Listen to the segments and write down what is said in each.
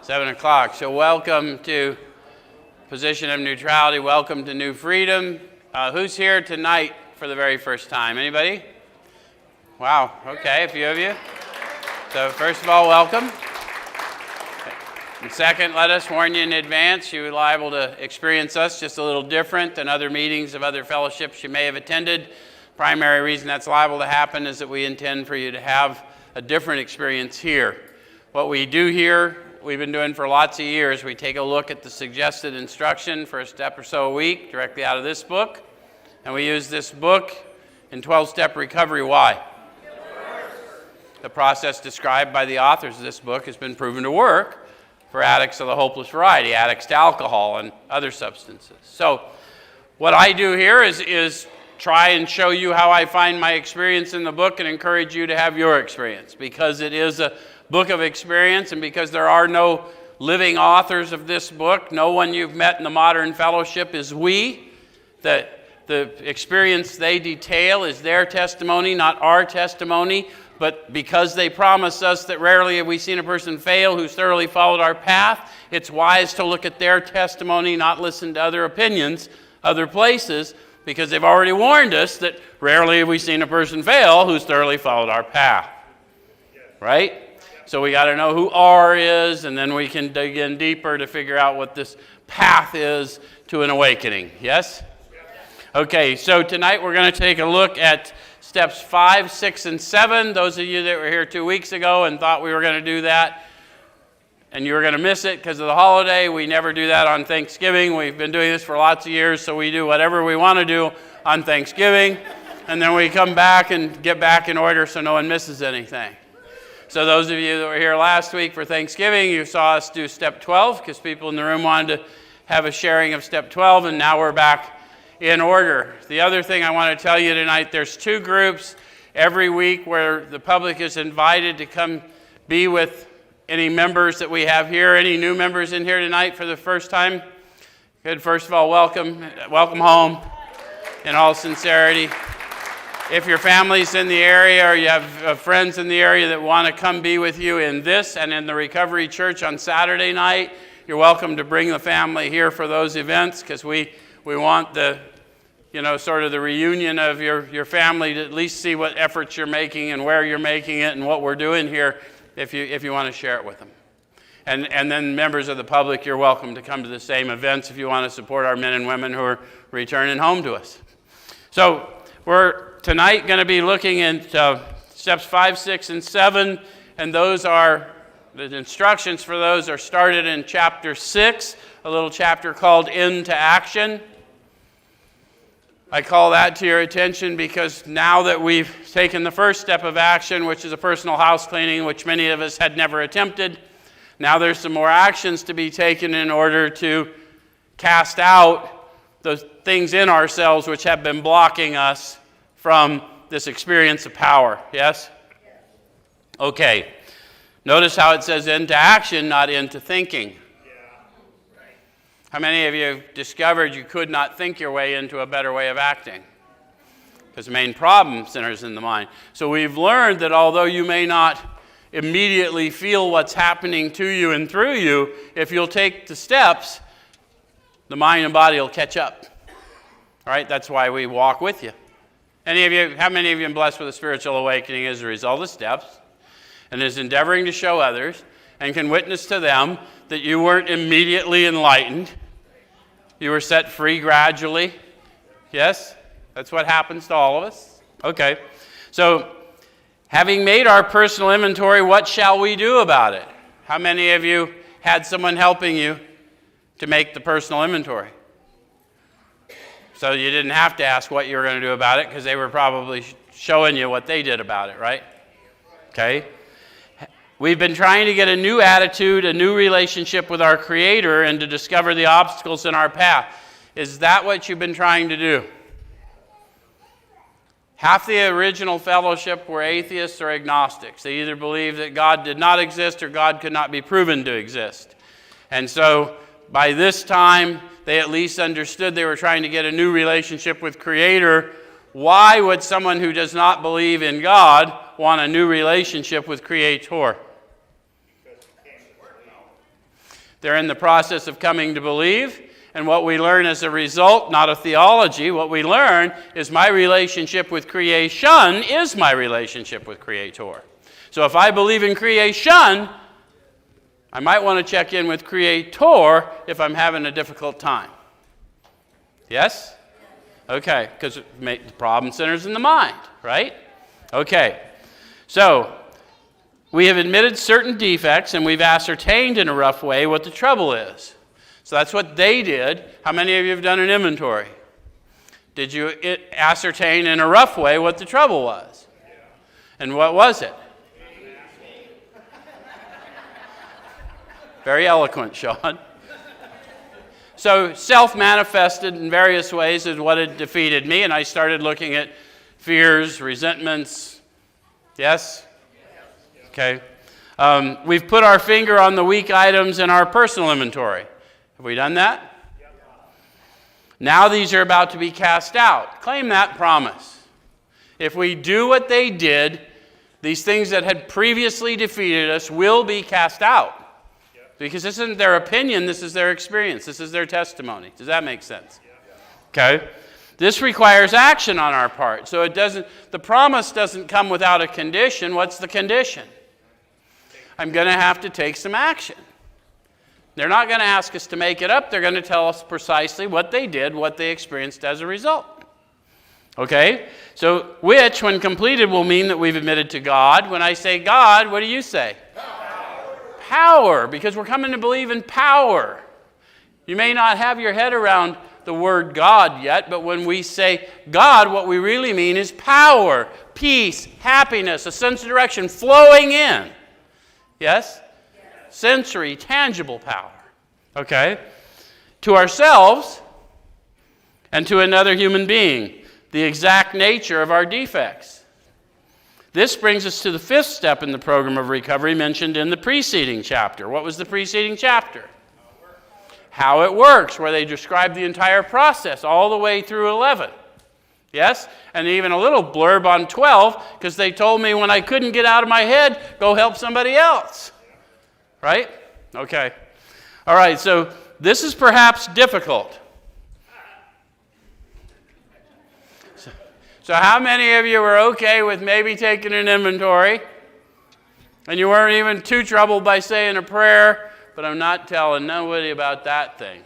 7 o'clock. So welcome to Position of Neutrality. Welcome to New Freedom. Who's here tonight for the very first time? Anybody? Wow. Okay, a few of you. So first of all, welcome. And second, let us warn you in advance, you're liable to experience us just a little different than other meetings of other fellowships you may have attended. Primary reason that's liable to happen is that we intend for you to have a different experience here. What we do here, we've been doing for lots of years. We take a look at the suggested instruction for a step or so a week directly out of this book. And we use this book in 12-step recovery. Why? The process described by the authors of this book has been proven to work for addicts of the hopeless variety, addicts to alcohol and other substances. So what I do here is try and show you how I find my experience in the book and encourage you to have your experience, because it is a book of experience, and because there are no living authors of this book, no one you've met in the modern fellowship is we. That the experience they detail is their testimony, not our testimony. But because they promise us that rarely have we seen a person fail who's thoroughly followed our path, it's wise to look at their testimony, not listen to other opinions, other places, because they've already warned us that rarely have we seen a person fail who's thoroughly followed our path. Right? So we got to know who R is, and then we can dig in deeper to figure out what this path is to an awakening. Yes? Okay, so tonight we're going to take a look at steps 5, 6, and 7. Those of you that were here 2 weeks ago and thought we were going to do that, and you were going to miss it because of the holiday, we never do that on Thanksgiving. We've been doing this for lots of years, so we do whatever we want to do on Thanksgiving, and then we come back and get back in order so no one misses anything. So those of you that were here last week for Thanksgiving, you saw us do step 12 because people in the room wanted to have a sharing of step 12, and now we're back in order. The other thing I want to tell you tonight, there's 2 groups every week where the public is invited to come be with any members that we have here. Any new members in here tonight for the first time? Good. First of all, welcome home in all sincerity. If your family's in the area or you have friends in the area that want to come be with you in this and in the Recovery Church on Saturday night, you're welcome to bring the family here for those events, because we want the, sort of the reunion of your family to at least see what efforts you're making and where you're making it and what we're doing here if you want to share it with them. And then members of the public, you're welcome to come to the same events if you want to support our men and women who are returning home to us. So we're tonight going to be looking at steps 5, 6, and 7, and those are, the instructions for those are started in chapter 6, a little chapter called Into Action. I call that to your attention because now that we've taken the first step of action, which is a personal house cleaning, which many of us had never attempted, now there's some more actions to be taken in order to cast out those things in ourselves which have been blocking us from this experience of power. Yes? Okay. Notice how it says into action, not into thinking. How many of you have discovered you could not think your way into a better way of acting? Because the main problem centers in the mind. So we've learned that although you may not immediately feel what's happening to you and through you, if you'll take the steps, the mind and body will catch up. All right? That's why we walk with you. How many of you have been blessed with a spiritual awakening as a result of steps and is endeavoring to show others and can witness to them that you weren't immediately enlightened? You were set free gradually. Yes? That's what happens to all of us. Okay. So, having made our personal inventory, what shall we do about it? How many of you had someone helping you to make the personal inventory? So you didn't have to ask what you were going to do about it because they were probably showing you what they did about it, right? Okay. We've been trying to get a new attitude, a new relationship with our Creator, and to discover the obstacles in our path. Is that what you've been trying to do? Half the original fellowship were atheists or agnostics. They either believed that God did not exist or God could not be proven to exist. And so by this time, they at least understood they were trying to get a new relationship with Creator. Why would someone who does not believe in God want a new relationship with Creator? They're in the process of coming to believe. And what we learn as a result, not a theology, what we learn is my relationship with creation is my relationship with Creator. So if I believe in creation, I might want to check in with Creator if I'm having a difficult time. Yes? Okay, because the problem centers in the mind, right? Okay, so we have admitted certain defects and we've ascertained in a rough way what the trouble is. So that's what they did. How many of you have done an inventory? Did you ascertain in a rough way what the trouble was? And what was it? Very eloquent, Sean. So self-manifested in various ways is what had defeated me, and I started looking at fears, resentments. Yes? Okay. We've put our finger on the weak items in our personal inventory. Have we done that? Now these are about to be cast out. Claim that promise. If we do what they did, these things that had previously defeated us will be cast out. Because this isn't their opinion, this is their experience. This is their testimony. Does that make sense? Okay. This requires action on our part. So the promise doesn't come without a condition. What's the condition? I'm going to have to take some action. They're not going to ask us to make it up. They're going to tell us precisely what they did, what they experienced as a result. Okay? So, which, when completed, will mean that we've admitted to God. When I say God, what do you say? Power, because we're coming to believe in power. You may not have your head around the word God yet, but when we say God, what we really mean is power, peace, happiness, a sense of direction flowing in. Yes? Sensory, tangible power. Okay? To ourselves and to another human being, the exact nature of our defects. This brings us to the fifth step in the program of recovery mentioned in the preceding chapter. What was the preceding chapter? How it works, where they describe the entire process all the way through 11. Yes? And even a little blurb on 12, because they told me when I couldn't get out of my head, go help somebody else. Right? Okay. All right, so this is perhaps difficult. So how many of you were okay with maybe taking an inventory? And you weren't even too troubled by saying a prayer, but I'm not telling nobody about that thing.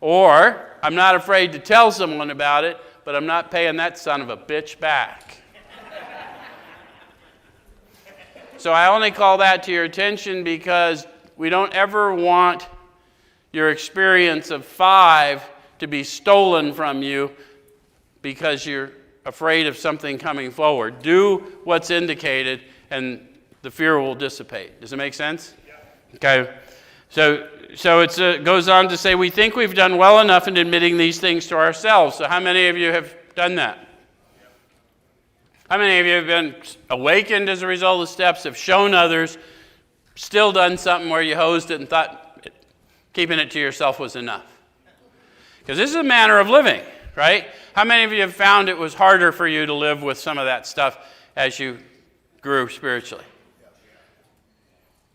Or, I'm not afraid to tell someone about it, but I'm not paying that son of a bitch back. So I only call that to your attention because we don't ever want your experience of 5 to be stolen from you because you're afraid of something coming forward. Do what's indicated and the fear will dissipate. Does it make sense? Okay. So it goes on to say we think we've done well enough in admitting these things to ourselves. So how many of you have done that? How many of you have been awakened as a result of the steps, have shown others, still done something where you hosed it and thought keeping it to yourself was enough? Because this is a manner of living, right? How many of you have found it was harder for you to live with some of that stuff as you grew spiritually?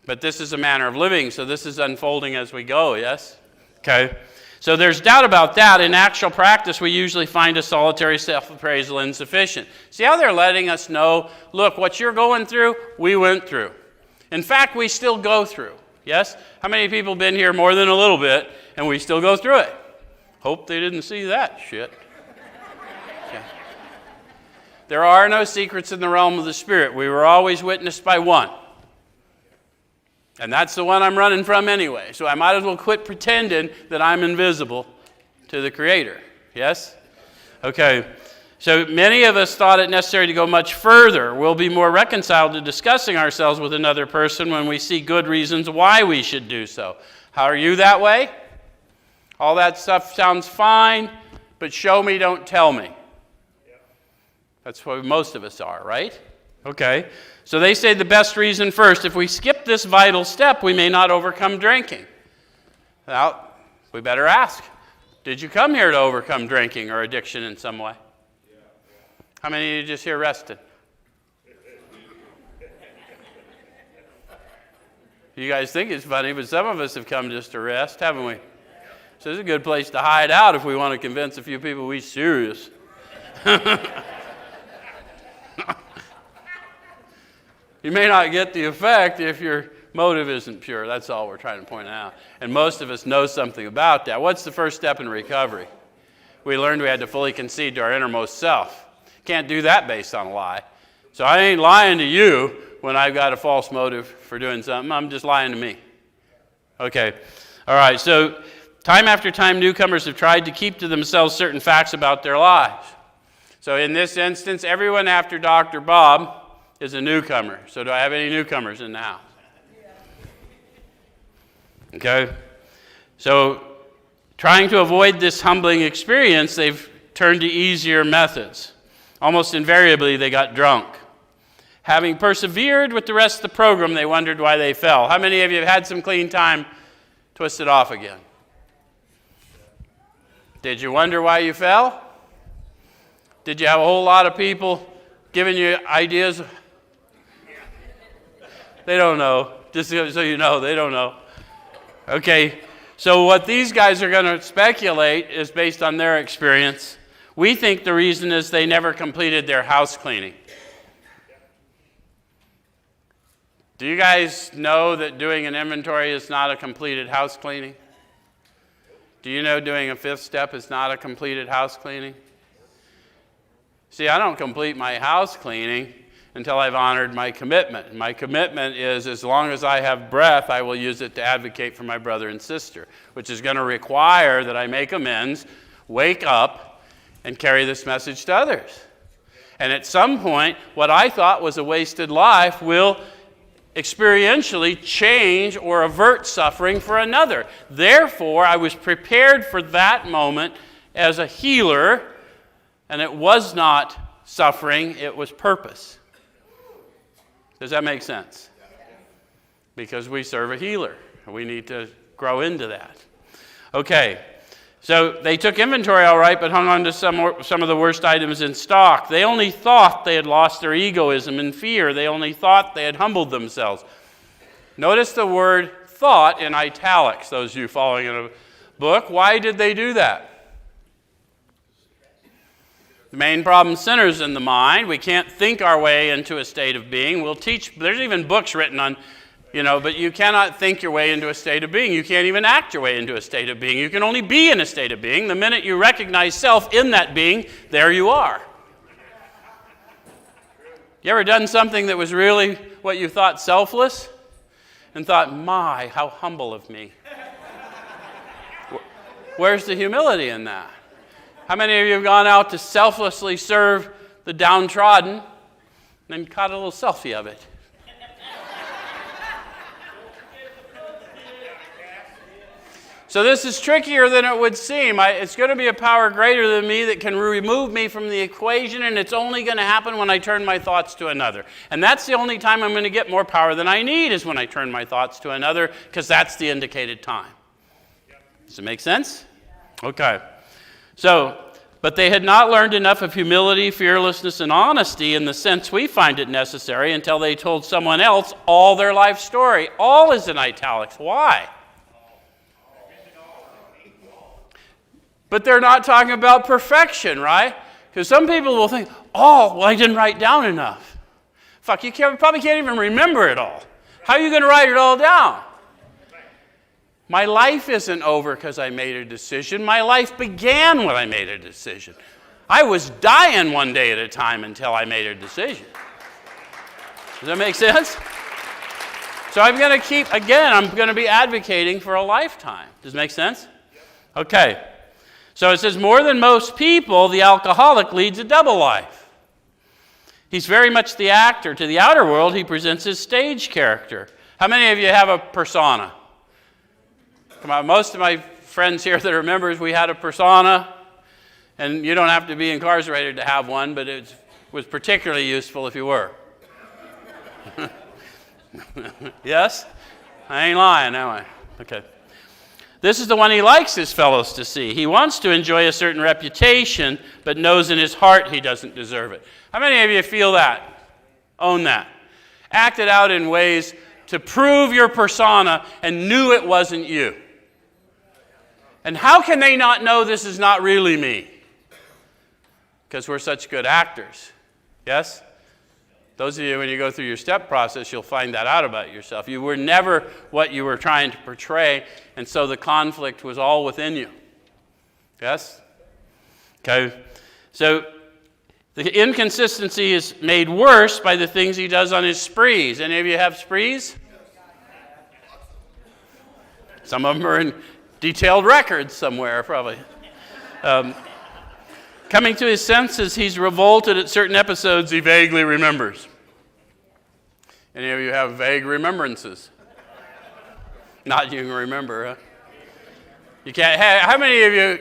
But this is a manner of living, so this is unfolding as we go, yes? Okay. So there's doubt about that. In actual practice, we usually find a solitary self-appraisal insufficient. See how they're letting us know, look, what you're going through, we went through. In fact, we still go through, yes? How many people have been here more than a little bit, and we still go through it? Hope they didn't see that shit. Okay. There are no secrets in the realm of the Spirit. We were always witnessed by one. And that's the one I'm running from anyway. So I might as well quit pretending that I'm invisible to the Creator. Yes? Okay. So many of us thought it necessary to go much further. We'll be more reconciled to discussing ourselves with another person when we see good reasons why we should do so. How are you that way? All that stuff sounds fine, but show me, don't tell me. That's what most of us are, right? Okay. So they say the best reason first, if we skip this vital step, we may not overcome drinking. Well, we better ask, did you come here to overcome drinking or addiction in some way? How many of you just here rested? You guys think it's funny, but some of us have come just to rest, haven't we? So this is a good place to hide out if we want to convince a few people we're serious. You may not get the effect if your motive isn't pure. That's all we're trying to point out. And most of us know something about that. What's the first step in recovery? We learned we had to fully concede to our innermost self. Can't do that based on a lie. So I ain't lying to you when I've got a false motive for doing something. I'm just lying to me. Okay. All right. So time after time, newcomers have tried to keep to themselves certain facts about their lives. So in this instance, everyone after Dr. Bob is a newcomer. So do I have any newcomers in the house? Okay. So trying to avoid this humbling experience, they've turned to easier methods. Almost invariably, they got drunk. Having persevered with the rest of the program, they wondered why they fell. How many of you have had some clean time, twisted off again? Did you wonder why you fell? Did you have a whole lot of people giving you ideas? They don't know. Just so you know, they don't know. Okay, so what these guys are going to speculate is based on their experience. We think the reason is they never completed their house cleaning. Do you guys know that doing an inventory is not a completed house cleaning? Do you know doing a fifth step is not a completed house cleaning? See, I don't complete my house cleaning until I've honored my commitment. My commitment is as long as I have breath, I will use it to advocate for my brother and sister, which is going to require that I make amends, wake up, and carry this message to others. And at some point, what I thought was a wasted life will experientially change or avert suffering for another. Therefore, I was prepared for that moment as a healer, and it was not suffering, it was purpose. Does that make sense? Because we serve a healer. We need to grow into that. Okay, so they took inventory all right, but hung on to some of the worst items in stock. They only thought they had lost their egoism and fear. They only thought they had humbled themselves. Notice the word thought in italics, those of you following in a book. Why did they do that? The main problem centers in the mind. We can't think our way into a state of being. We'll teach, there's even books written on, but you cannot think your way into a state of being. You can't even act your way into a state of being. You can only be in a state of being. The minute you recognize self in that being, there you are. You ever done something that was really what you thought selfless? And thought, my, how humble of me. Where's the humility in that? How many of you have gone out to selflessly serve the downtrodden and then caught a little selfie of it? So this is trickier than it would seem. It's going to be a power greater than me that can remove me from the equation, and it's only going to happen when I turn my thoughts to another. And that's the only time I'm going to get more power than I need is when I turn my thoughts to another, because that's the indicated time. Does it make sense? Okay. So, but they had not learned enough of humility, fearlessness, and honesty in the sense we find it necessary until they told someone else all their life story. All is in italics. Why? But they're not talking about perfection, right? Because some people will think, oh, well, I didn't write down enough. Fuck, you probably can't even remember it all. How are you going to write it all down? My life isn't over because I made a decision. My life began when I made a decision. I was dying one day at a time until I made a decision. Does that make sense? So I'm going to be advocating for a lifetime. Does it make sense? Okay. So it says, more than most people, the alcoholic leads a double life. He's very much the actor. To the outer world, he presents his stage character. How many of you have a persona? Come on, most of my friends here that are members, we had a persona. And you don't have to be incarcerated to have one, but it was particularly useful if you were. Yes? I ain't lying, am I? Okay. This is the one he likes his fellows to see. He wants to enjoy a certain reputation, but knows in his heart he doesn't deserve it. How many of you feel that? Own that? Act it out in ways to prove your persona and knew it wasn't you. And how can they not know this is not really me? Because we're such good actors. Yes? Those of you, when you go through your step process, you'll find that out about yourself. You were never what you were trying to portray, and so the conflict was all within you. Yes? Okay. So the inconsistency is made worse by the things he does on his sprees. Any of you have sprees? Some of them are in detailed records somewhere, probably. Coming to his senses, he's revolted at certain episodes he vaguely remembers. Any of you have vague remembrances? Not you can remember, huh? You can't. How many of you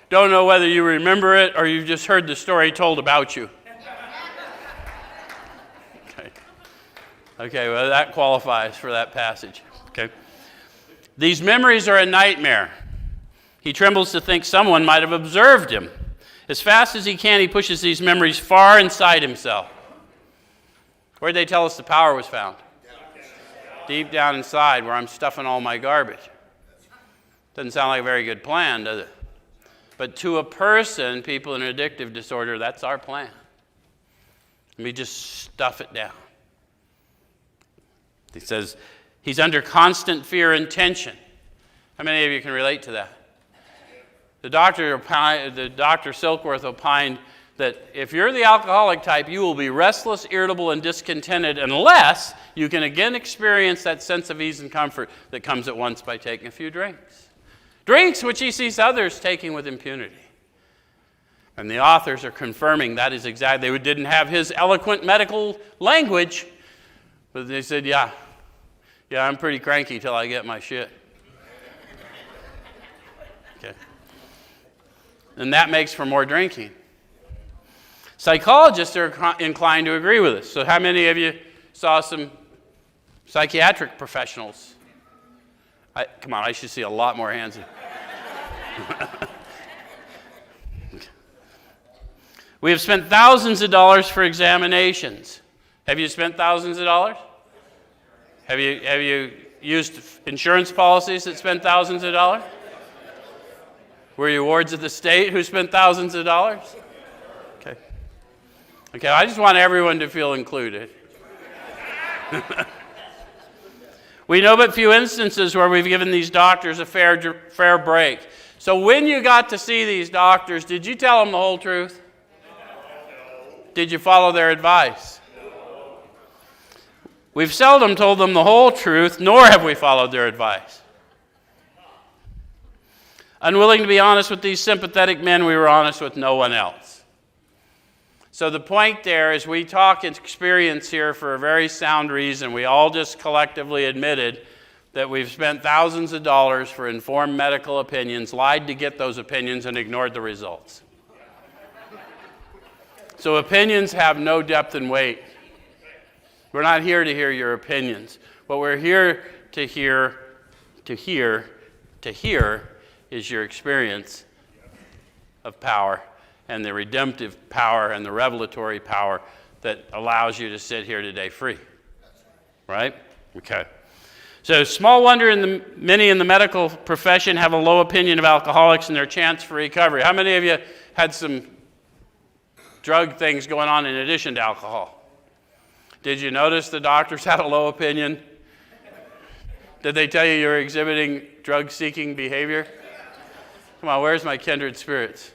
don't know whether you remember it or you've just heard the story told about you? Okay, well, that qualifies for that passage. Okay. These memories are a nightmare. He trembles to think someone might have observed him. As fast as he can, he pushes these memories far inside himself. Where did they tell us the power was found? Deep down inside, where I'm stuffing all my garbage. Doesn't sound like a very good plan, does it? But to a person, people in addictive disorder, that's our plan. We just stuff it down. He says he's under constant fear and tension. How many of you can relate to that? The doctor Silkworth opined that if you're the alcoholic type, you will be restless, irritable, and discontented unless you can again experience that sense of ease and comfort that comes at once by taking a few drinks. Drinks which he sees others taking with impunity. And the authors are confirming that is exactly, they didn't have his eloquent medical language, but they said, yeah, I'm pretty cranky till I get my shit. Okay. And that makes for more drinking. Psychologists are inclined to agree with us. So how many of you saw some psychiatric professionals? Come on, I should see a lot more hands. We have spent thousands of dollars for examinations. Have you spent thousands of dollars? Have you used insurance policies that spent thousands of dollars? Were you wards of the state who spent thousands of dollars? Okay, I just want everyone to feel included. We know but few instances where we've given these doctors a fair break. So when you got to see these doctors, did you tell them the whole truth? Did you follow their advice? We've seldom told them the whole truth, nor have we followed their advice. Unwilling to be honest with these sympathetic men, we were honest with no one else. So the point there is we talk experience here for a very sound reason. We all just collectively admitted that we've spent thousands of dollars for informed medical opinions, lied to get those opinions, and ignored the results. So opinions have no depth and weight. We're not here to hear your opinions. What we're here to hear is your experience of power and the redemptive power and the revelatory power that allows you to sit here today free. Right? Okay. So small wonder many in the medical profession have a low opinion of alcoholics and their chance for recovery. How many of you had some drug things going on in addition to alcohol? Did you notice the doctors had a low opinion? Did they tell you you're exhibiting drug-seeking behavior? Come on, where's my kindred spirits?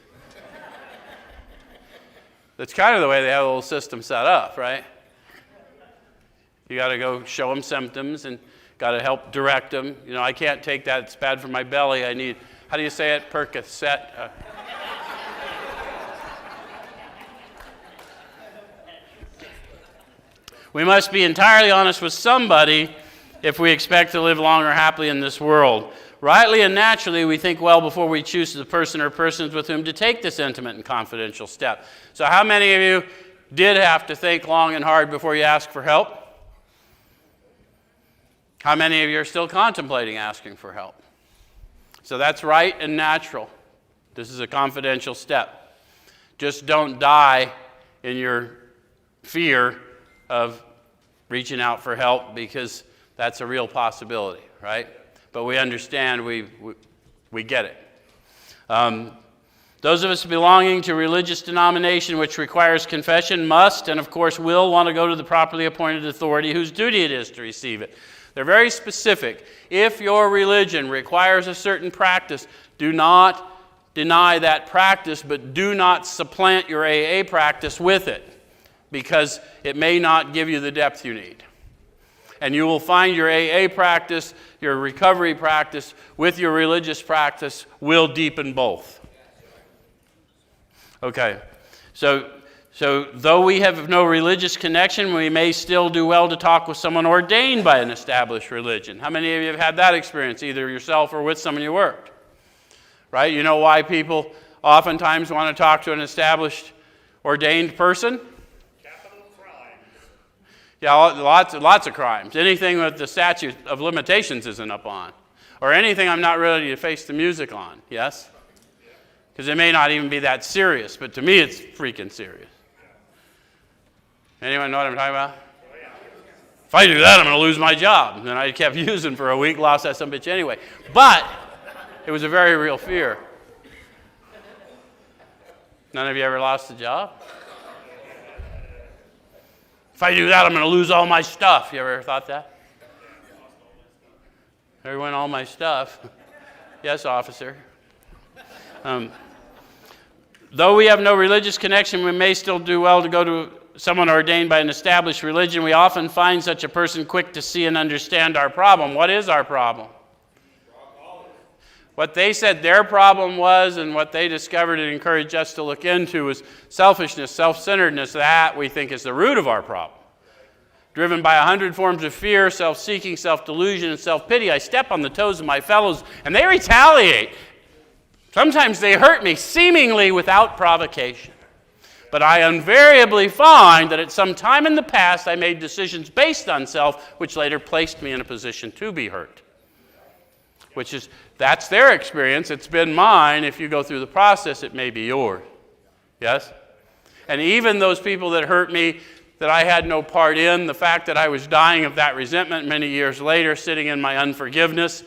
That's kind of the way they have a little system set up, right? You got to go show them symptoms and got to help direct them. You know, I can't take that. It's bad for my belly. I need, how do you say it? Percocet. We must be entirely honest with somebody if we expect to live long or happily in this world. Rightly and naturally, we think well before we choose the person or persons with whom to take this intimate and confidential step. So how many of you did have to think long and hard before you asked for help? How many of you are still contemplating asking for help? So that's right and natural. This is a confidential step. Just don't die in your fear of reaching out for help, because That's a real possibility, right? But we understand, we get it. Those of us belonging to a religious denomination which requires confession must, and of course will, want to go to the properly appointed authority whose duty it is to receive it. They're very specific. If your religion requires a certain practice, do not deny that practice, but do not supplant your AA practice with it, because it may not give you the depth you need. And you will find your AA practice, your recovery practice, with your religious practice will deepen both. Okay, so though we have no religious connection, we may still do well to talk with someone ordained by an established religion. How many of you have had that experience, either yourself or with someone you worked? Right? You know why people oftentimes want to talk to an established, ordained person? Capital crime. Yeah, lots of crimes. Anything that the statute of limitations isn't up on. Or anything I'm not ready to face the music on, yes? Because it may not even be that serious, but to me it's freaking serious. Anyone know what I'm talking about? If I do that, I'm going to lose my job. And then I kept using for a week, lost that son of a bitch anyway. But it was a very real fear. None of you ever lost a job? If I do that, I'm going to lose all my stuff. You ever thought that? Everyone, all my stuff. Yes, officer. Though we have no religious connection, we may still do well to go to someone ordained by an established religion. We often find such a person quick to see and understand our problem. What is our problem? What they said their problem was, and what they discovered and encouraged us to look into, was selfishness, self-centeredness. That, we think, is the root of our problem. Driven by 100 forms of fear, self-seeking, self-delusion, and self-pity, I step on the toes of my fellows, and they retaliate. Sometimes they hurt me, seemingly without provocation. But I invariably find that at some time in the past, I made decisions based on self, which later placed me in a position to be hurt. That's their experience. It's been mine. If you go through the process, it may be yours. Yes? And even those people that hurt me, that I had no part in, the fact that I was dying of that resentment many years later, sitting in my unforgiveness,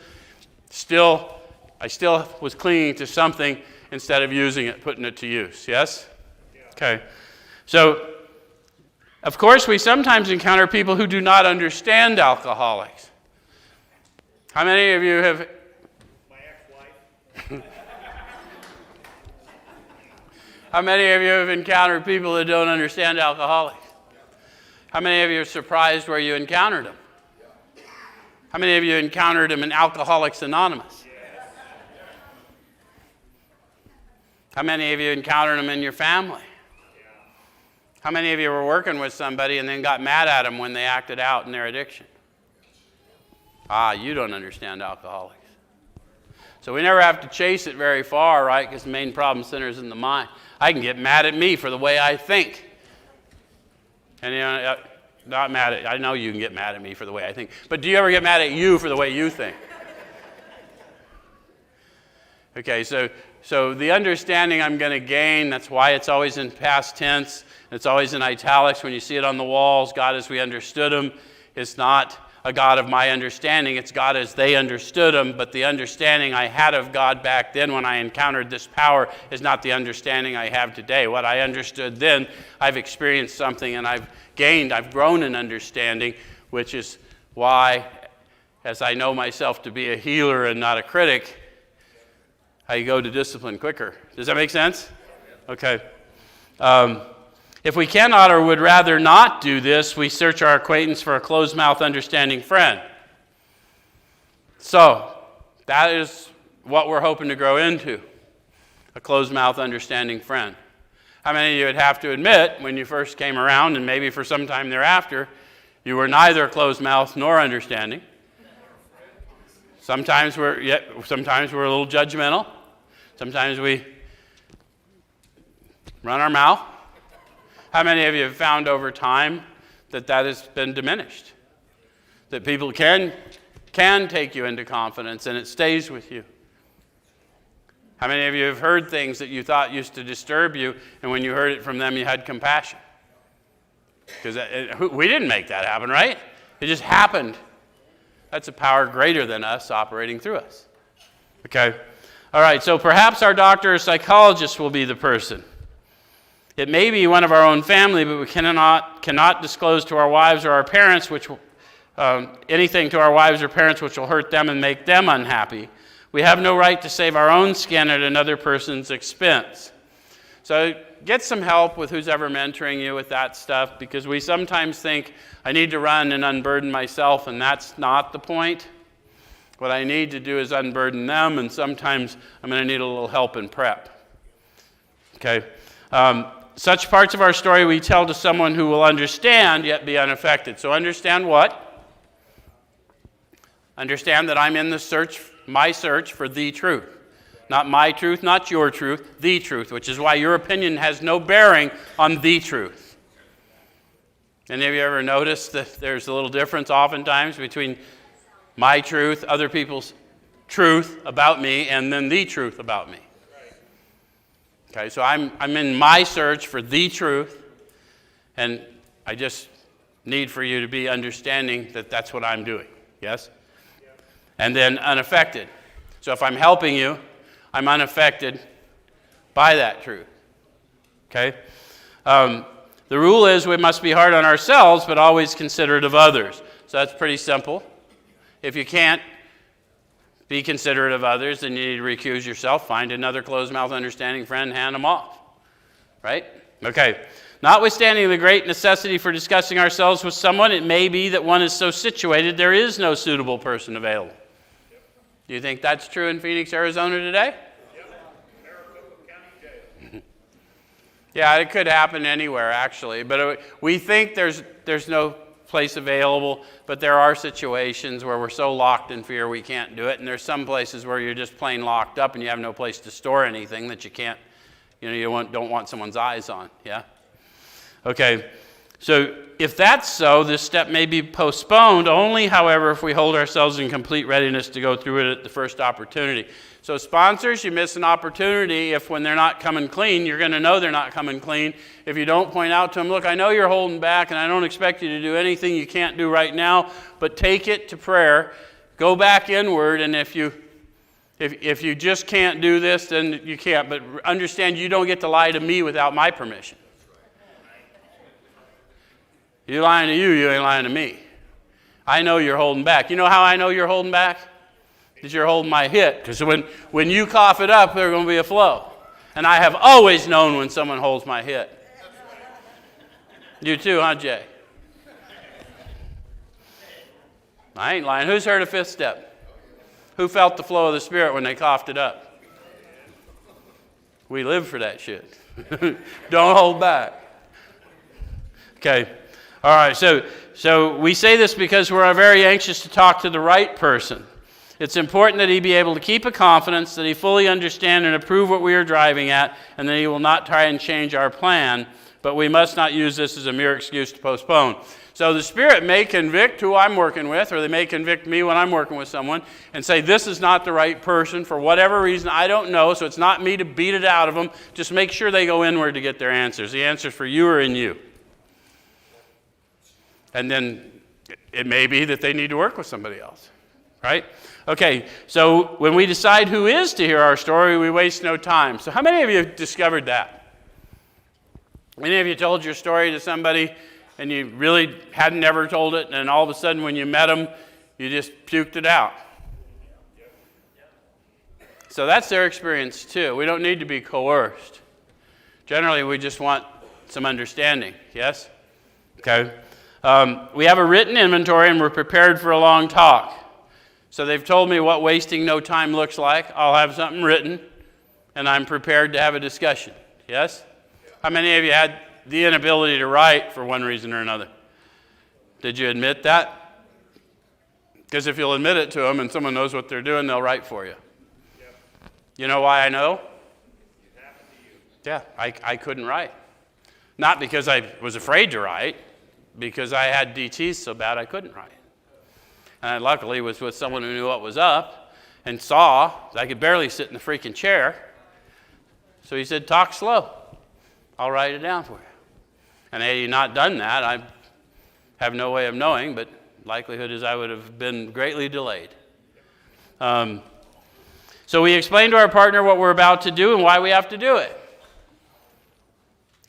I still was clinging to something instead of using it, putting it to use. Yes? Okay. So, of course, we sometimes encounter people who do not understand alcoholics. How many of you have... My ex-wife. How many of you have encountered people that don't understand alcoholics? How many of you are surprised where you encountered them? How many of you encountered them in Alcoholics Anonymous? How many of you encountered them in your family? How many of you were working with somebody and then got mad at them when they acted out in their addiction? You don't understand alcoholics. So we never have to chase it very far, right? Because the main problem center is in the mind. I can get mad at me for the way I think. And not mad at, I know you can get mad at me for the way I think. But do you ever get mad at you for the way you think? Okay, so the understanding I'm going to gain, that's why it's always in past tense. It's always in italics. When you see it on the walls, God as we understood him, it's not a God of my understanding. It's God as they understood him. But the understanding I had of God back then when I encountered this power is not the understanding I have today. What I understood then, I've experienced something and I've grown in understanding, which is why, as I know myself to be a healer and not a critic, I go to discipline quicker. Does that make sense? Okay. If we cannot or would rather not do this, we search our acquaintance for a closed-mouth, understanding friend. So, that is what we're hoping to grow into, a closed-mouth, understanding friend. How many of you would have to admit, when you first came around, and maybe for some time thereafter, you were neither closed-mouthed nor understanding? Sometimes we're a little judgmental. Sometimes we run our mouth. How many of you have found over time that has been diminished? That people can take you into confidence and it stays with you? How many of you have heard things that you thought used to disturb you, and when you heard it from them, you had compassion? Because we didn't make that happen, right? It just happened. That's a power greater than us operating through us. Okay? All right, so perhaps our doctor or psychologist will be the person. It may be one of our own family, but we cannot disclose to our wives or our parents anything to our wives or parents which will hurt them and make them unhappy. We have no right to save our own skin at another person's expense. So get some help with who's ever mentoring you with that stuff, because we sometimes think, I need to run and unburden myself, and that's not the point. What I need to do is unburden them, and sometimes I'm going to need a little help in prep. Okay? Such parts of our story we tell to someone who will understand yet be unaffected. So understand what? Understand that I'm in my search for the truth. Not my truth, not your truth, the truth, which is why your opinion has no bearing on the truth. Any of you ever noticed that there's a little difference oftentimes between my truth, other people's truth about me, and then the truth about me? Okay, so I'm in my search for the truth, and I just need for you to be understanding that that's what I'm doing. Yes? And then unaffected. So if I'm helping you, I'm unaffected by that truth. Okay? The rule is we must be hard on ourselves, but always considerate of others. So that's pretty simple. If you can't be considerate of others, then you need to recuse yourself. Find another closed-mouth, understanding friend, hand them off. Right? Okay. Notwithstanding the great necessity for discussing ourselves with someone, it may be that one is so situated there is no suitable person available. Do you think that's true in Phoenix, Arizona today? Yeah, it could happen anywhere, actually. But we think there's no place available, but there are situations where we're so locked in fear we can't do it. And there's some places where you're just plain locked up and you have no place to store anything that you can't, don't want someone's eyes on. Yeah? Okay. So if that's so, this step may be postponed only, however, if we hold ourselves in complete readiness to go through it at the first opportunity. So sponsors, you miss an opportunity if when they're not coming clean, you're going to know they're not coming clean. If you don't point out to them, look, I know you're holding back and I don't expect you to do anything you can't do right now, but take it to prayer. Go back inward, and if you just can't do this, then you can't. But understand you don't get to lie to me without my permission. You're lying to you ain't lying to me. I know you're holding back. You know how I know you're holding back? Because you're holding my hit. Because when you cough it up, there's going to be a flow. And I have always known when someone holds my hit. You too, huh, Jay? I ain't lying. Who's heard of fifth step? Who felt the flow of the Spirit when they coughed it up? We live for that shit. Don't hold back. Okay. All right, so we say this because we're very anxious to talk to the right person. It's important that he be able to keep a confidence, that he fully understand and approve what we are driving at, and that he will not try and change our plan, but we must not use this as a mere excuse to postpone. So the Spirit may convict who I'm working with, or they may convict me when I'm working with someone, and say this is not the right person for whatever reason, I don't know, so it's not me to beat it out of them. Just make sure they go inward to get their answers. The answers for you are in you. And then it may be that they need to work with somebody else, right? Okay, so when we decide who is to hear our story, we waste no time. So how many of you have discovered that? Many of you told your story to somebody and you really hadn't ever told it, and all of a sudden when you met them, you just puked it out. So that's their experience too. We don't need to be coerced. Generally, we just want some understanding, yes? Okay. We have a written inventory and we're prepared for a long talk. So they've told me what wasting no time looks like. I'll have something written and I'm prepared to have a discussion. Yes? How many of you had the inability to write for one reason or another? Did you admit that? Because if you'll admit it to them and someone knows what they're doing, they'll write for you. You know why I know? Yeah, I couldn't write. Not because I was afraid to write, because I had DTs so bad I couldn't write. And I luckily was with someone who knew what was up and saw that I could barely sit in the freaking chair. So he said, talk slow. I'll write it down for you. And had he not done that, I have no way of knowing, but Likelihood is I would have been greatly delayed. So we explain to our partner what we're about to do and why we have to do it.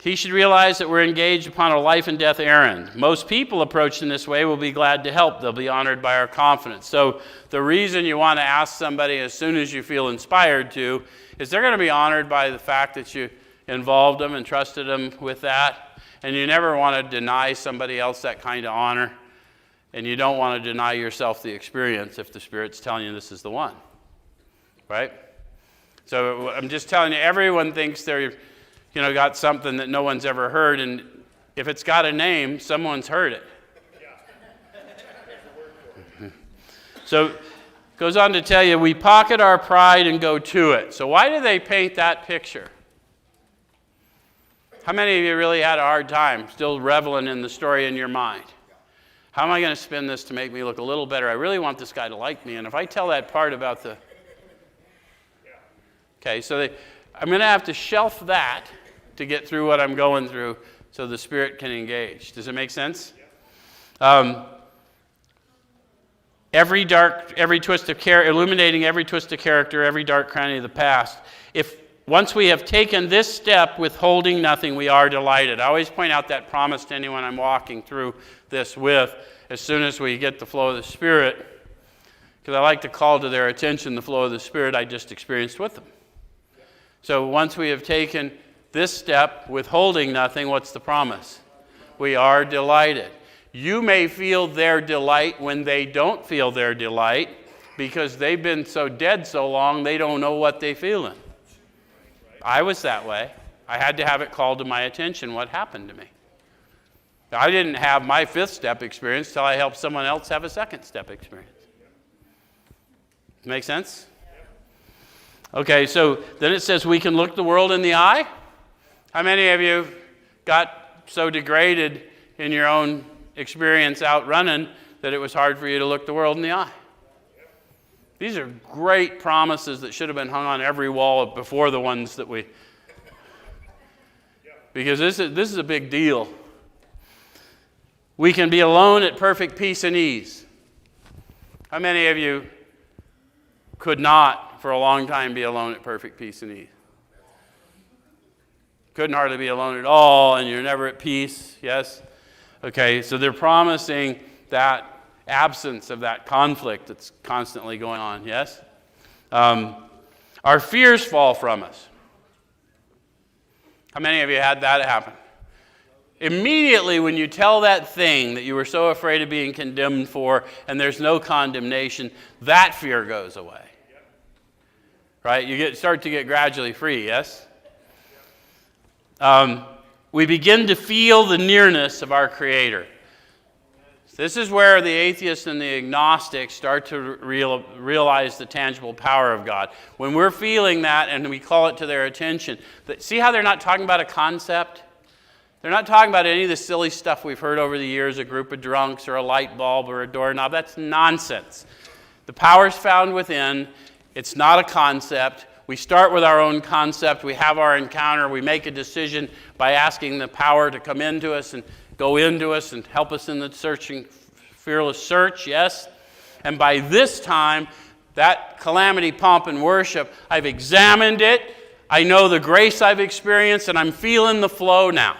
He should realize that we're engaged upon a life and death errand. Most people approached in this way will be glad to help. They'll be honored by our confidence. So the reason you want to ask somebody as soon as you feel inspired to is they're going to be honored by the fact that you involved them and trusted them with that. And you never want to deny somebody else that kind of honor. And you don't want to deny yourself the experience if the Spirit's telling you this is the one. Right? So I'm just telling you, everyone thinks they're got something that no one's ever heard, and if it's got a name, someone's heard it. So it goes on to tell you, we pocket our pride and go to it. So why do they paint that picture? How many of you really had a hard time still reveling in the story in your mind? How am I going to spin this to make me look a little better? I really want this guy to like me, and if I tell that part about the... Okay, so I'm going to have to shelf that to get through what I'm going through so the Spirit can engage. Does it make sense? Every twist of character, illuminating every twist of character, every dark cranny of the past. If once we have taken this step, withholding nothing, we are delighted. I always point out that promise to anyone I'm walking through this with, as soon as we get the flow of the Spirit, because I like to call to their attention the flow of the Spirit I just experienced with them. So once we have taken this step, withholding nothing, what's the promise? We are delighted. You may feel their delight when they don't feel their delight because they've been so dead so long they don't know what they're feeling. I was that way. I had to have it called to my attention what happened to me. I didn't have my fifth step experience till I helped someone else have a second step experience. Make sense? Okay, so then it says we can look the world in the eye. How many of you got so degraded in your own experience out running that it was hard for you to look the world in the eye? These are great promises that should have been hung on every wall before the ones that we... Because this is a big deal. We can be alone at perfect peace and ease. How many of you could not, for a long time, be alone at perfect peace and ease? Couldn't hardly be alone at all, and you're never at peace, yes? Okay, so they're promising that absence of that conflict that's constantly going on, yes? Our fears fall from us. How many of you had that happen? Immediately when you tell that thing that you were so afraid of being condemned for, and there's no condemnation, that fear goes away. Right? You start to get gradually free, yes? We begin to feel the nearness of our Creator. This is where the atheists and the agnostics start to realize the tangible power of God. When we're feeling that and we call it to their attention, see how they're not talking about a concept? They're not talking about any of the silly stuff we've heard over the years, a group of drunks or a light bulb or a doorknob. That's nonsense. The power's found within. It's not a concept. We start with our own concept. We have our encounter. We make a decision by asking the power to come into us and go into us and help us in the searching, fearless search, yes? And by this time, that calamity, pomp, and worship, I've examined it. I know the grace I've experienced, and I'm feeling the flow now.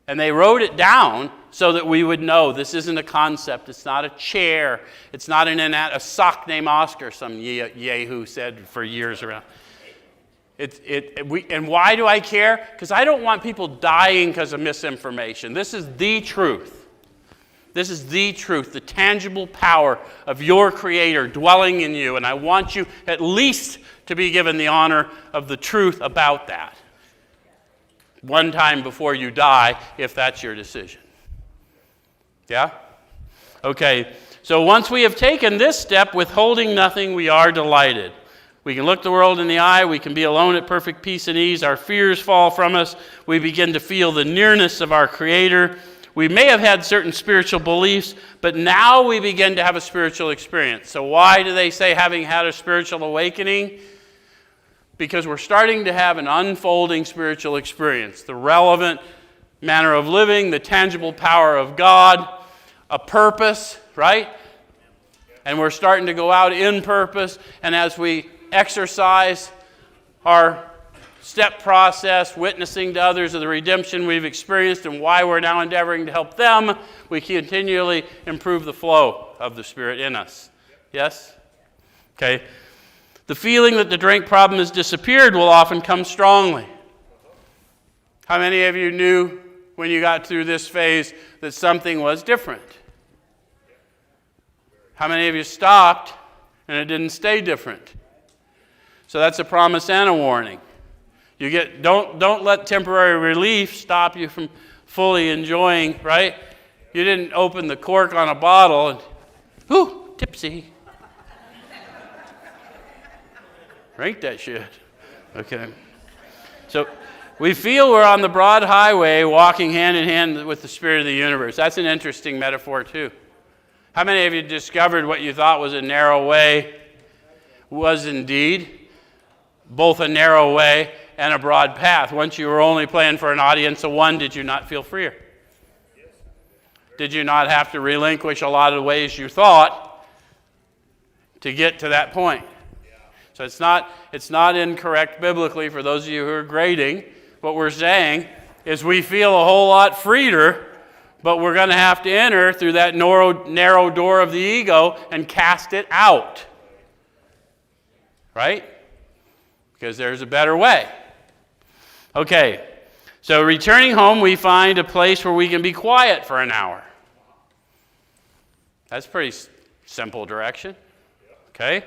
And they wrote it down so that we would know this isn't a concept. It's not a chair. It's not a sock named Oscar, some yahoo said for years around. And why do I care? Because I don't want people dying because of misinformation. This is the truth. This is the truth, the tangible power of your Creator dwelling in you. And I want you at least to be given the honor of the truth about that. One time before you die, if that's your decision. Yeah? Okay, so once we have taken this step, withholding nothing, we are delighted. We can look the world in the eye. We can be alone at perfect peace and ease. Our fears fall from us. We begin to feel the nearness of our Creator. We may have had certain spiritual beliefs, but now we begin to have a spiritual experience. So why do they say having had a spiritual awakening? Because we're starting to have an unfolding spiritual experience. The relevant manner of living, the tangible power of God. a purpose, right? And we're starting to go out in purpose. And as we exercise our step process, witnessing to others of the redemption we've experienced and why we're now endeavoring to help them, we continually improve the flow of the Spirit in us. Yes? Okay. The feeling that the drink problem has disappeared will often come strongly. How many of you knew when you got through this phase that something was different? How many of you stopped and it didn't stay different? So that's a promise and a warning. Don't let temporary relief stop you from fully enjoying, right? You didn't open the cork on a bottle and, whew, tipsy. Drink that shit. Okay. So we feel we're on the broad highway walking hand in hand with the Spirit of the universe. That's an interesting metaphor too. How many of you discovered what you thought was a narrow way was indeed both a narrow way and a broad path? Once you were only playing for an audience of one, did you not feel freer? Did you not have to relinquish a lot of the ways you thought to get to that point? So it's not incorrect biblically for those of you who are grading. What we're saying is we feel a whole lot freer, but we're going to have to enter through that narrow door of the ego and cast it out. Right? Because there's a better way. Okay, so returning home, we find a place where we can be quiet for an hour. That's pretty simple direction. Okay?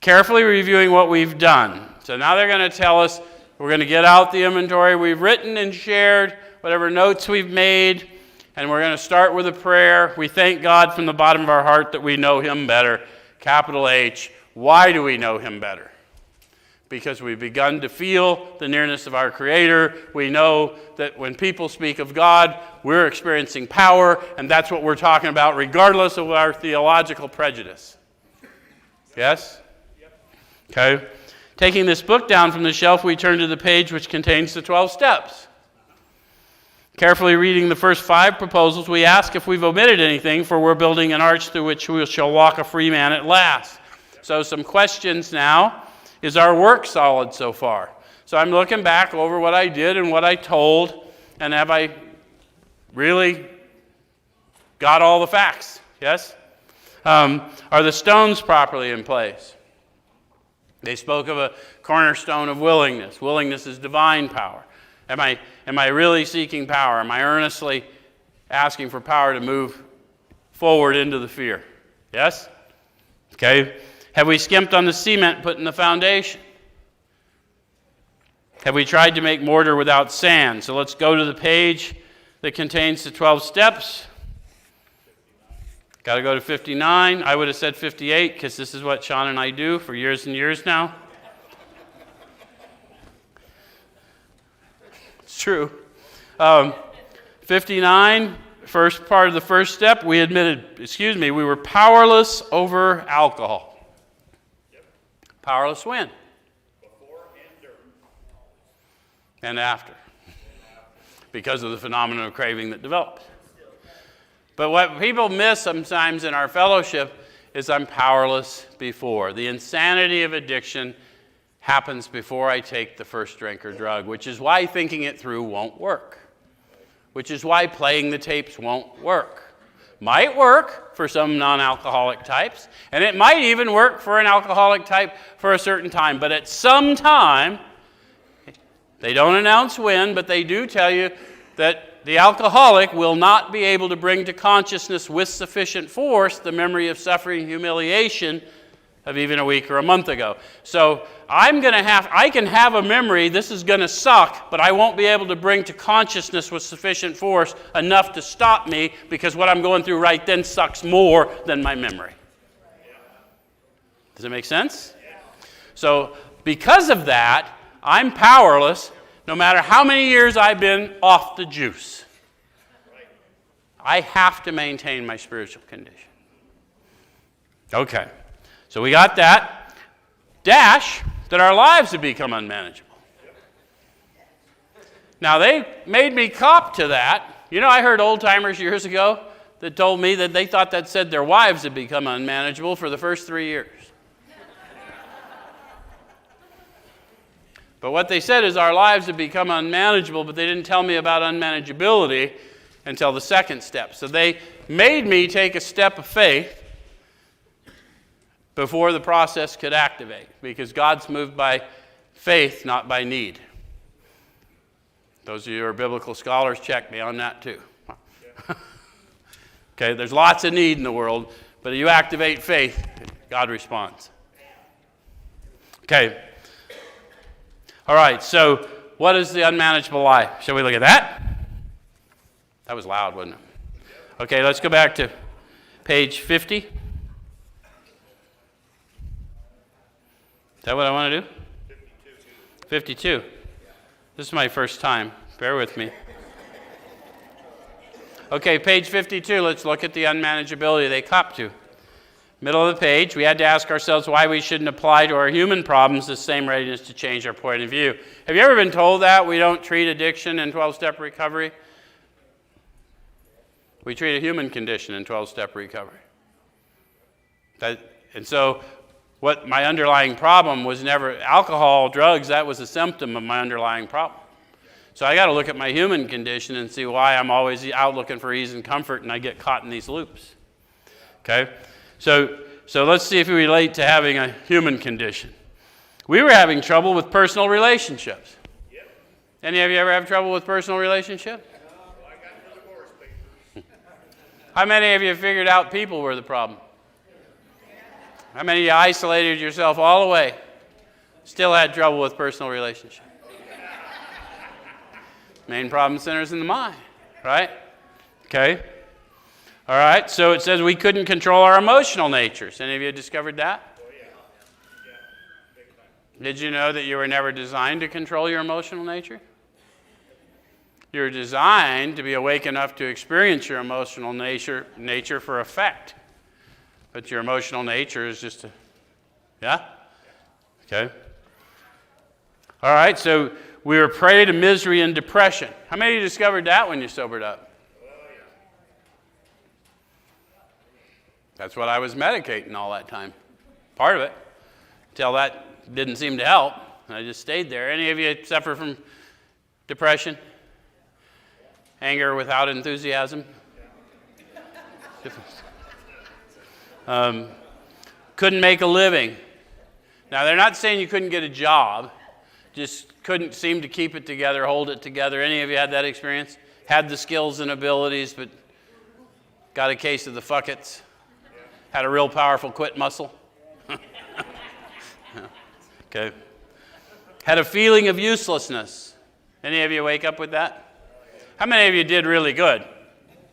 Carefully reviewing what we've done. So now they're going to tell us, we're going to get out the inventory we've written and shared, whatever notes we've made, and we're going to start with a prayer. We thank God from the bottom of our heart that we know Him better. Capital H. Why do we know Him better? Because we've begun to feel the nearness of our Creator. We know that when people speak of God, we're experiencing power, and that's what we're talking about, regardless of our theological prejudice. Yes? Okay. Taking this book down from the shelf, we turn to the page which contains the 12 steps. Carefully reading the first 5 proposals, we ask if we've omitted anything, for we're building an arch through which we shall walk a free man at last. So some questions now. Is our work solid so far? So I'm looking back over what I did and what I told, and have I really got all the facts? Yes? Are the stones properly in place? They spoke of a cornerstone of willingness. Willingness is divine power. Am I really seeking power? Am I earnestly asking for power to move forward into the fear? Yes? Okay. Have we skimped on the cement put in the foundation? Have we tried to make mortar without sand? So let's go to the page that contains the 12 steps. Got to go to 59. I would have said 58 because this is what Sean and I do for years and years now. It's true. 59, first part of the first step, we were powerless over alcohol. Powerless when? Before and during. And after. Because of the phenomenon of craving that develops. But what people miss sometimes in our fellowship is I'm powerless before. The insanity of addiction happens before I take the first drink or drug, which is why thinking it through won't work. Which is why playing the tapes won't work. Might work for some non-alcoholic types, and it might even work for an alcoholic type for a certain time. But at some time, they don't announce when, but they do tell you that the alcoholic will not be able to bring to consciousness with sufficient force the memory of suffering and humiliation of even a week or a month ago. So I can have a memory, this is going to suck, but I won't be able to bring to consciousness with sufficient force enough to stop me because what I'm going through right then sucks more than my memory. Does it make sense? So because of that, I'm powerless no matter how many years I've been off the juice. I have to maintain my spiritual condition. Okay. So we got that. Dash, that our lives have become unmanageable. Now they made me cop to that. You know, I heard old timers years ago that told me that they thought that said their wives had become unmanageable for the first 3 years. But what they said is our lives have become unmanageable, but they didn't tell me about unmanageability until the second step. So they made me take a step of faith before the process could activate, because God's moved by faith, not by need. Those of you who are biblical scholars, check me on that too. Okay, there's lots of need in the world, but you activate faith, God responds. Okay. All right, so what is the unmanageable life? Shall we look at that? That was loud, wasn't it? Okay, let's go back to page 50. Is that what I want to do? 52. This is my first time. Bear with me. Okay, page 52. Let's look at the unmanageability they cop to. Middle of the page, we had to ask ourselves why we shouldn't apply to our human problems the same readiness to change our point of view. Have you ever been told that we don't treat addiction in 12-step recovery? We treat a human condition in 12-step recovery. And so what my underlying problem was never alcohol, drugs, that was a symptom of my underlying problem. So I got to look at my human condition and see why I'm always out looking for ease and comfort and I get caught in these loops. Okay? So let's see if we relate to having a human condition. We were having trouble with personal relationships. Yep. Any of you ever have trouble with personal relationships? Well, I got the divorce papers. How many of you figured out people were the problem? How many of you isolated yourself all the way, still had trouble with personal relationships? Main problem centers in the mind, right? Okay. All right, so it says we couldn't control our emotional natures. Any of you discovered that? Oh, yeah. Yeah, big time. Did you know that you were never designed to control your emotional nature? You were designed to be awake enough to experience your emotional nature for effect. But your emotional nature is just yeah? Okay. All right, so we were prey to misery and depression. How many of you discovered that when you sobered up? That's what I was medicating all that time. Part of it. Until that didn't seem to help. I just stayed there. Any of you suffer from depression? Anger without enthusiasm? Couldn't make a living. Now, they're not saying you couldn't get a job. Just couldn't seem to keep it together, hold it together. Any of you had that experience? Had the skills and abilities, but got a case of the fuckets? Had a real powerful quit muscle? Okay. Had a feeling of uselessness. Any of you wake up with that? How many of you did really good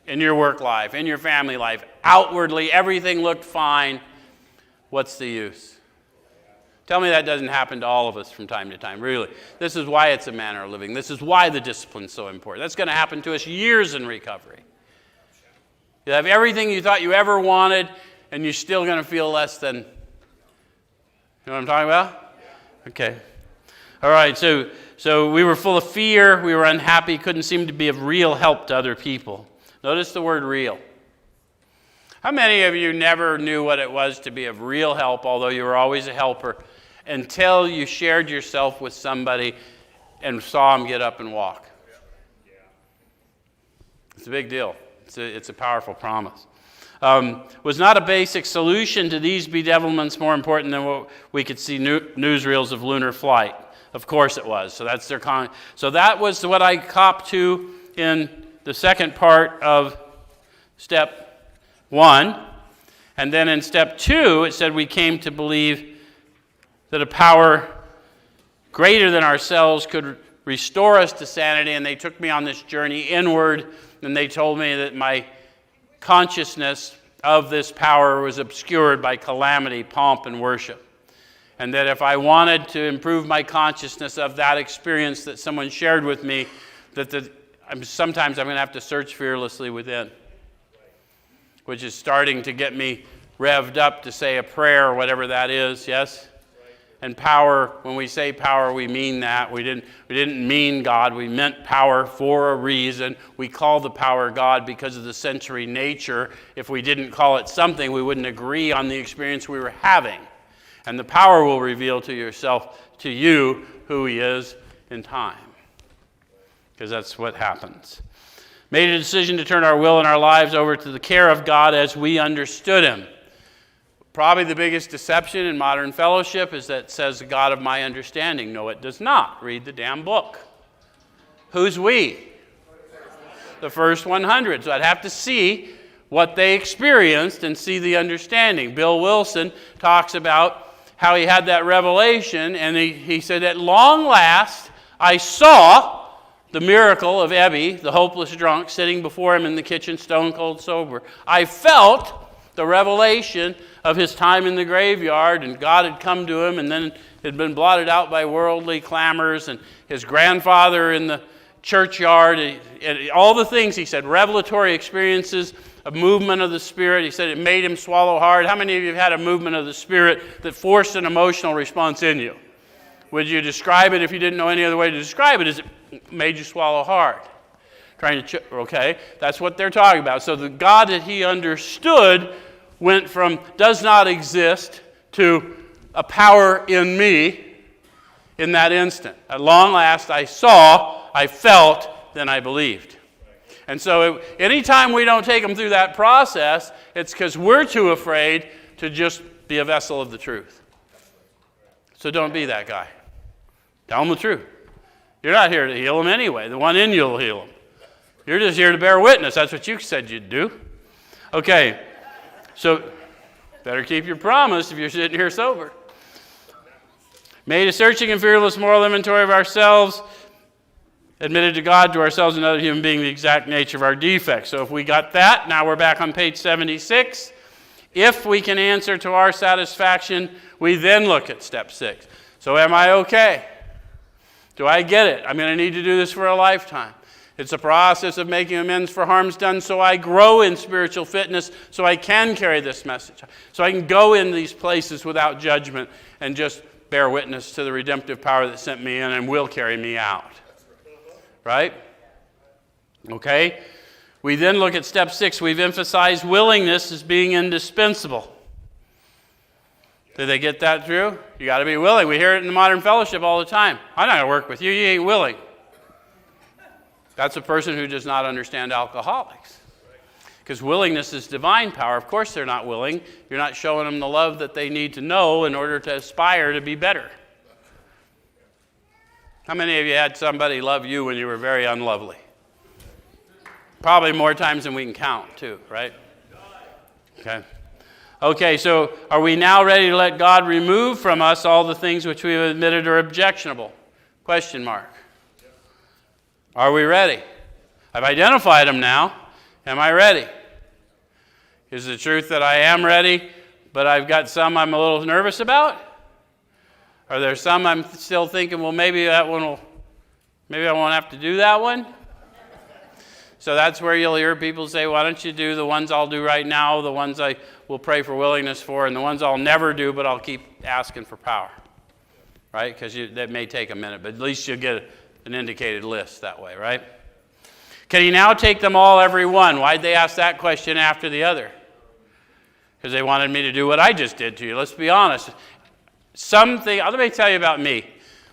in your work life, in your family life? Outwardly, everything looked fine. What's the use? Tell me that doesn't happen to all of us from time to time, really. This is why it's a manner of living. This is why the discipline's so important. That's going to happen to us years in recovery. You have everything you thought you ever wanted, and you're still going to feel less than, you know what I'm talking about? Okay. All right, so we were full of fear, we were unhappy, couldn't seem to be of real help to other people. Notice the word real. How many of you never knew what it was to be of real help, although you were always a helper, until you shared yourself with somebody and saw them get up and walk? It's a big deal. It's a powerful promise. Was not a basic solution to these bedevilments more important than what we could see newsreels of lunar flight? Of course it was. So that's their So that was what I copped to in the second part of step 1. And then in step 2, it said we came to believe that a power greater than ourselves could restore us to sanity. And they took me on this journey inward, and they told me that my consciousness of this power was obscured by calamity, pomp, and worship. And that if I wanted to improve my consciousness of that experience that someone shared with me, sometimes I'm going to have to search fearlessly within, which is starting to get me revved up to say a prayer or whatever that is, yes? And power, when we say power, we mean that. We didn't mean God. We meant power for a reason. We call the power God because of the sensory nature. If we didn't call it something, we wouldn't agree on the experience we were having. And the power will reveal to you who he is in time. Because that's what happens. Made a decision to turn our will and our lives over to the care of God as we understood him. Probably the biggest deception in modern fellowship is that it says the God of my understanding. No, it does not. Read the damn book. Who's we? The first 100. So I'd have to see what they experienced and see the understanding. Bill Wilson talks about how he had that revelation, and he said, at long last, I saw the miracle of Ebby, the hopeless drunk, sitting before him in the kitchen, stone cold sober. I felt the revelation of his time in the graveyard, and God had come to him, and then it had been blotted out by worldly clamors, and his grandfather in the churchyard, and all the things, he said, revelatory experiences, a movement of the Spirit. He said it made him swallow hard. How many of you have had a movement of the Spirit that forced an emotional response in you? Would you describe it if you didn't know any other way to describe it? Is it made you swallow hard? Okay, that's what they're talking about. So the God that he understood went from does not exist to a power in me in that instant. At long last I saw, I felt, then I believed. And so anytime we don't take them through that process, it's because we're too afraid to just be a vessel of the truth. So don't be that guy. Tell them the truth. You're not here to heal them anyway. The one in you will heal them. You're just here to bear witness. That's what you said you'd do. Okay. So, better keep your promise if you're sitting here sober. Made a searching and fearless moral inventory of ourselves, admitted to God, to ourselves, and other human beings the exact nature of our defects. So if we got that, now we're back on page 76. If we can answer to our satisfaction, we then look at step 6. So am I okay? Do I get it? I'm going to need to do this for a lifetime. It's a process of making amends for harms done so I grow in spiritual fitness, so I can carry this message. So I can go in these places without judgment and just bear witness to the redemptive power that sent me in and will carry me out. Right? Okay? We then look at step 6. We've emphasized willingness as being indispensable. Did they get that through? You got to be willing. We hear it in the modern fellowship all the time. I'm not going to work with you. You ain't willing. That's a person who does not understand alcoholics. Because willingness is divine power. Of course they're not willing. You're not showing them the love that they need to know in order to aspire to be better. How many of you had somebody love you when you were very unlovely? Probably more times than we can count too, right? Okay. Okay, so are we now ready to let God remove from us all the things which we have admitted are objectionable? Question mark. Are we ready? I've identified them now. Am I ready? Is the truth that I am ready, but I've got some I'm a little nervous about? Are there some I'm still thinking, well, maybe I won't have to do that one? So that's where you'll hear people say, why don't you do the ones I'll do right now, the ones I will pray for willingness for, and the ones I'll never do, but I'll keep asking for power. Right? Because that may take a minute, but at least you'll get an indicated list that way, right? Can he now take them all, every one? Why'd they ask that question after the other? Because they wanted me to do what I just did to you. Let's be honest. Let me tell you about me.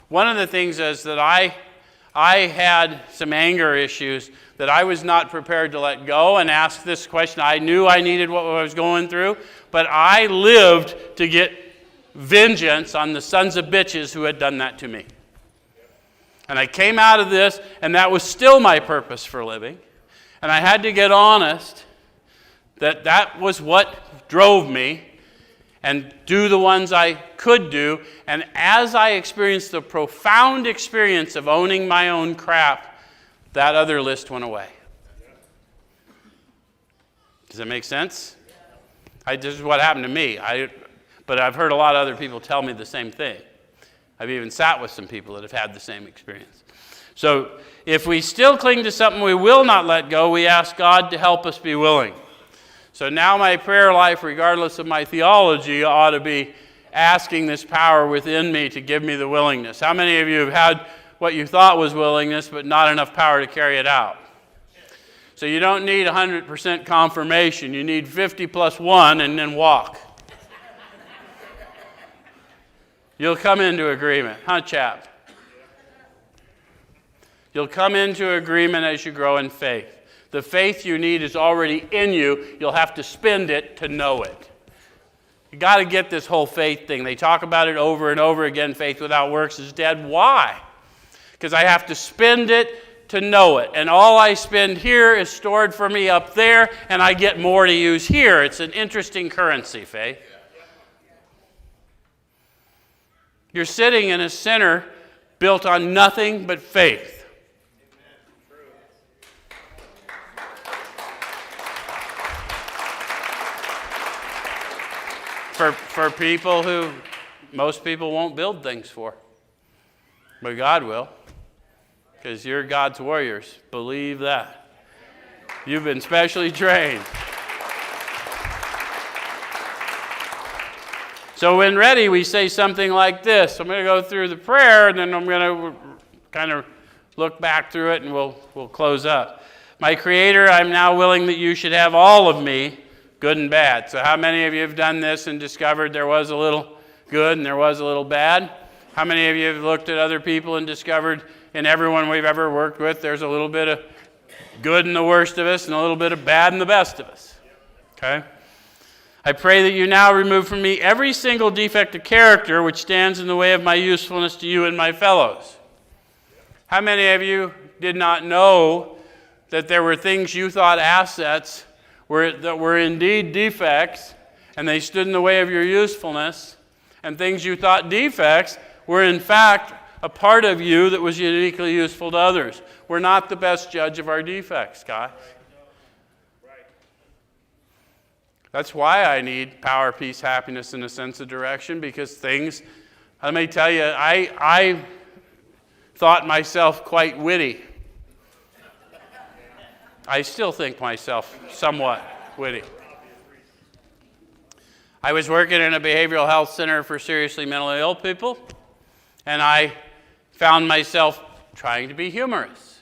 One of the things is that I had some anger issues that I was not prepared to let go and ask this question. I knew I needed what I was going through, but I lived to get vengeance on the sons of bitches who had done that to me. And I came out of this, and that was still my purpose for living. And I had to get honest that that was what drove me, and do the ones I could do. And as I experienced the profound experience of owning my own crap, that other list went away. Does that make sense? This is what happened to me. But I've heard a lot of other people tell me the same thing. I've even sat with some people that have had the same experience. So if we still cling to something we will not let go, we ask God to help us be willing. So now my prayer life, regardless of my theology, ought to be, asking this power within me to give me the willingness? How many of you have had what you thought was willingness, but not enough power to carry it out? So you don't need 100% confirmation. You need 50 plus 1 and then walk. You'll come into agreement, huh, chap? You'll come into agreement as you grow in faith. The faith you need is already in you. You'll have to spend it to know it. You got to get this whole faith thing. They talk about it over and over again. Faith without works is dead. Why? Because I have to spend it to know it. And all I spend here is stored for me up there, and I get more to use here. It's an interesting currency, faith. You're sitting in a center built on nothing but faith. For people who most people won't build things for. But God will. Because you're God's warriors. Believe that. You've been specially trained. So when ready, we say something like this. I'm going to go through the prayer, and then I'm going to kind of look back through it, and we'll close up. My Creator, I'm now willing that you should have all of me, good and bad. So how many of you have done this and discovered there was a little good and there was a little bad? How many of you have looked at other people and discovered in everyone we've ever worked with there's a little bit of good in the worst of us and a little bit of bad in the best of us? Okay? I pray that you now remove from me every single defect of character which stands in the way of my usefulness to you and my fellows. How many of you did not know that there were things you thought assets that were indeed defects, and they stood in the way of your usefulness, and things you thought defects were in fact a part of you that was uniquely useful to others? We're not the best judge of our defects, guys. That's why I need power, peace, happiness, and a sense of direction, because things, let me tell you, I thought myself quite witty. I still think myself somewhat witty. I was working in a behavioral health center for seriously mentally ill people, and I found myself trying to be humorous.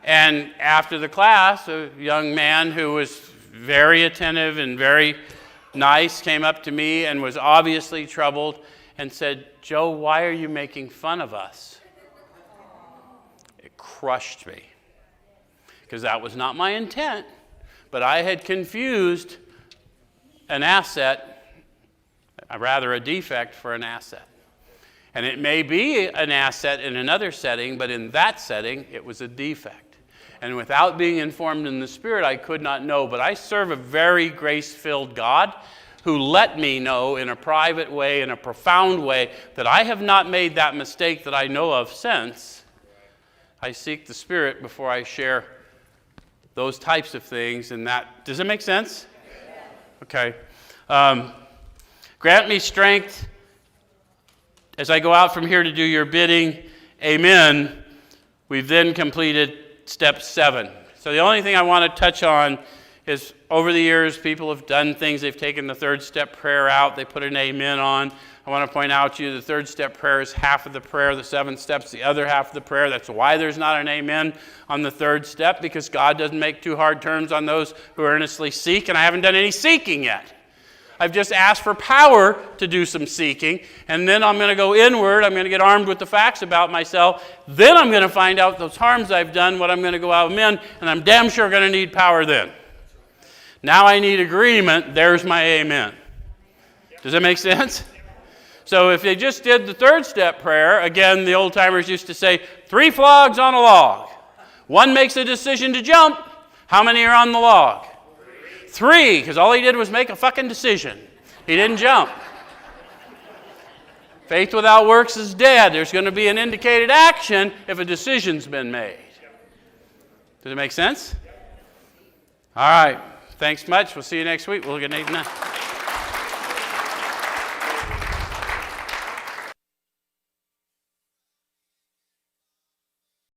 And after the class, a young man who was very attentive and very nice came up to me and was obviously troubled and said, "Joe, why are you making fun of us?" It crushed me, because that was not my intent, but I had confused an asset, rather a defect, for an asset. And it may be an asset in another setting, but in that setting, it was a defect. And without being informed in the Spirit, I could not know. But I serve a very grace-filled God who let me know in a private way, in a profound way, that I have not made that mistake that I know of since. I seek the Spirit before I share those types of things. And that, does it make sense? Okay. Grant me strength as I go out from here to do your bidding. Amen. We've then completed step 7. So the only thing I want to touch on is over the years, people have done things. They've taken the 3rd step prayer out. They put an amen on. I want to point out to you the 3rd step prayer is half of the prayer. The 7th step's the other half of the prayer. That's why there's not an amen on the 3rd step, because God doesn't make too hard terms on those who earnestly seek, and I haven't done any seeking yet. I've just asked for power to do some seeking, and then I'm going to go inward. I'm going to get armed with the facts about myself. Then I'm going to find out those harms I've done, what I'm going to go out amen, and I'm damn sure going to need power then. Now I need agreement. There's my amen. Does that make sense? So if they just did the 3rd step prayer, again, the old timers used to say, 3 flogs on a log. One makes a decision to jump. How many are on the log? 3, because all he did was make a fucking decision. He didn't jump. Faith without works is dead. There's going to be an indicated action if a decision's been made. Does it make sense? All right. Thanks much. We'll see you next week. We'll look at 8 and 9.